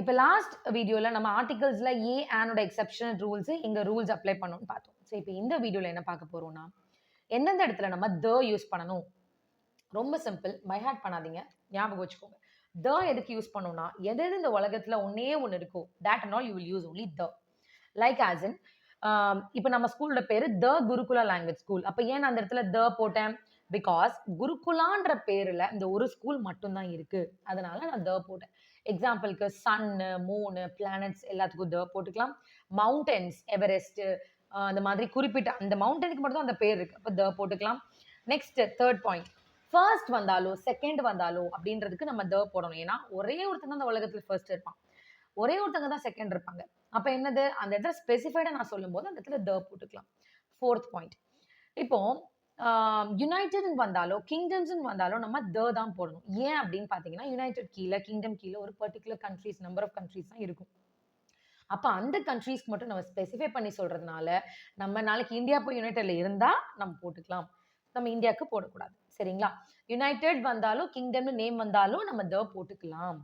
இப்போ லாஸ்ட் வீடியோல நம்ம ஆர்டிகல்ஸ்ல ஏ ஆனோட எக்ஸெப்ஷனல் ரூல்ஸ் எங்க ரூல்ஸ் அப்ளை பண்ணணும்னு பார்த்தோம். ஸோ இப்போ இந்த வீடியோல என்ன பார்க்க போறோம்னா, எந்தெந்த இடத்துல நம்ம த யூஸ் பண்ணணும். ரொம்ப சிம்பிள், பை ஹார்ட் பண்ணாதீங்க, ஞாபகம் வச்சுக்கோங்க. த எதுக்கு யூஸ் பண்ணணும்னா, எது எது இந்த உலகத்துல ஒன்னே ஒன்று இருக்கோ, that and all you will use only the. Like as in, இப்போ நம்ம ஸ்கூலோட பேரு த குருகுலா லாங்குவேஜ் ஸ்கூல். அப்ப ஏன் நான் அந்த இடத்துல த போட்டேன்? பிகாஸ் குருகுலான்ற பேருல இந்த ஒரு ஸ்கூல் மட்டும்தான் இருக்கு. அதனால நான் த போட்டேன். எக்ஸாம்பிளுக்கு சன்னு, மூனு, பிளானட்ஸ் எல்லாத்துக்கும் த போட்டுக்கலாம். மவுண்டன்ஸ், எவரெஸ்ட், அந்த மாதிரி குறிப்பிட்ட அந்த மவுண்டனுக்கு மட்டும் தான் அந்த பேர் இருக்கு. அப்ப த போட்டுக்கலாம். Next third point. ஃபர்ஸ்ட் வந்தாலோ செகண்ட் வந்தாலோ அப்படின்றதுக்கு நம்ம த போடணும். ஏன்னா ஒரே ஒருத்தன் அந்த உலகத்துல ஃபர்ஸ்ட் இருப்பான். ஒரே ஒருத்தங்க தான் செகண்ட் இருப்பாங்க. அப்ப என்னது? அந்த இடத்துல ஸ்பெசிஃபைடா நான் சொல்லும்போது அந்த இடத்துல த போட்டுக்கலாம். Fourth point. இப்போ யுனைட்டட்ன்னு வந்தாலோ, கிங்டம்ஸ்ன்னு வந்தாலோ நம்ம த தான் போடணும். ஏன் அப்படின்னு பார்த்தீங்கன்னா, யுனைட்டட் கீழ, கிங்டம் கீழ ஒரு particular countries, number of countries தான் இருக்கும். அப்ப அந்த கண்ட்ரீஸ்க்கு மட்டும் நம்ம ஸ்பெசிஃபை பண்ணி சொல்றதுனால, நம்ம நாளைக்கு இந்தியா போய் யுனைட்டட்ல இருந்தா நம்ம போட்டுக்கலாம். நம்ம இந்தியாவுக்கு போடக்கூடாது. சரிங்களா? யுனைட்டட் வந்தாலும், கிங்டம்னு நேம் வந்தாலும் நம்ம த போட்டுக்கலாம்.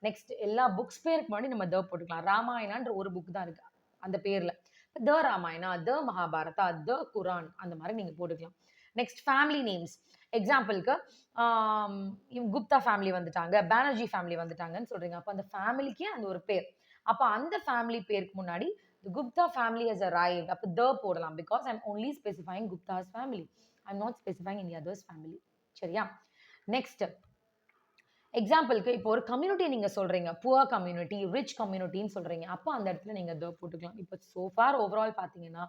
நெக்ஸ்ட் எல்லா புக்ஸ் பேருக்கு முன்னாடி நம்ம த போட்டுக்கலாம். ராமாயணான்ற ஒரு புக் தான் இருக்கு அந்த பேர்ல. த ராமாயணா, த மகாபாரதா, த குரான் அந்த மாதிரி நீங்க போட்டுக்கலாம். Next family names. எக்ஸாம்பிளுக்கு குப்தா ஃபேமிலி வந்துட்டாங்க, பானர்ஜி ஃபேமிலி வந்துட்டாங்கன்னு சொல்றீங்க. அப்ப அந்த ஃபேமிலிக்கே அந்த ஒரு பேர். அப்ப அந்த ஃபேமிலி பேருக்கு முன்னாடி the Gupta family has arrived. அப்ப the போடலாம். Because I'm only specifying Gupta's family. I'm not specifying any other's family. சரியா? நெக்ஸ்ட் எக்ஸாம்பிளுக்கு இப்போ ஒரு கம்யூனிட்டி நீங்க சொல்றீங்க. புவர் கம்யூனிட்டி, ரிச் கம்யூனிட்டின்னு சொல்றீங்க. அப்ப அந்த இடத்துல நீங்க த போட்டுக்கலாம். இப்போ சோ ஃபார் ஓவரால் பார்த்தீங்கன்னா,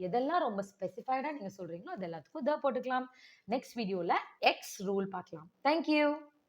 எதெல்லாம் ரொம்ப ஸ்பெசிஃபைடா நீங்க சொல்றீங்களோ, அது எல்லாத்துக்கும் த போட்டுக்கலாம். நெக்ஸ்ட் வீடியோல எக்ஸ் ரூல் பார்க்கலாம். Thank you.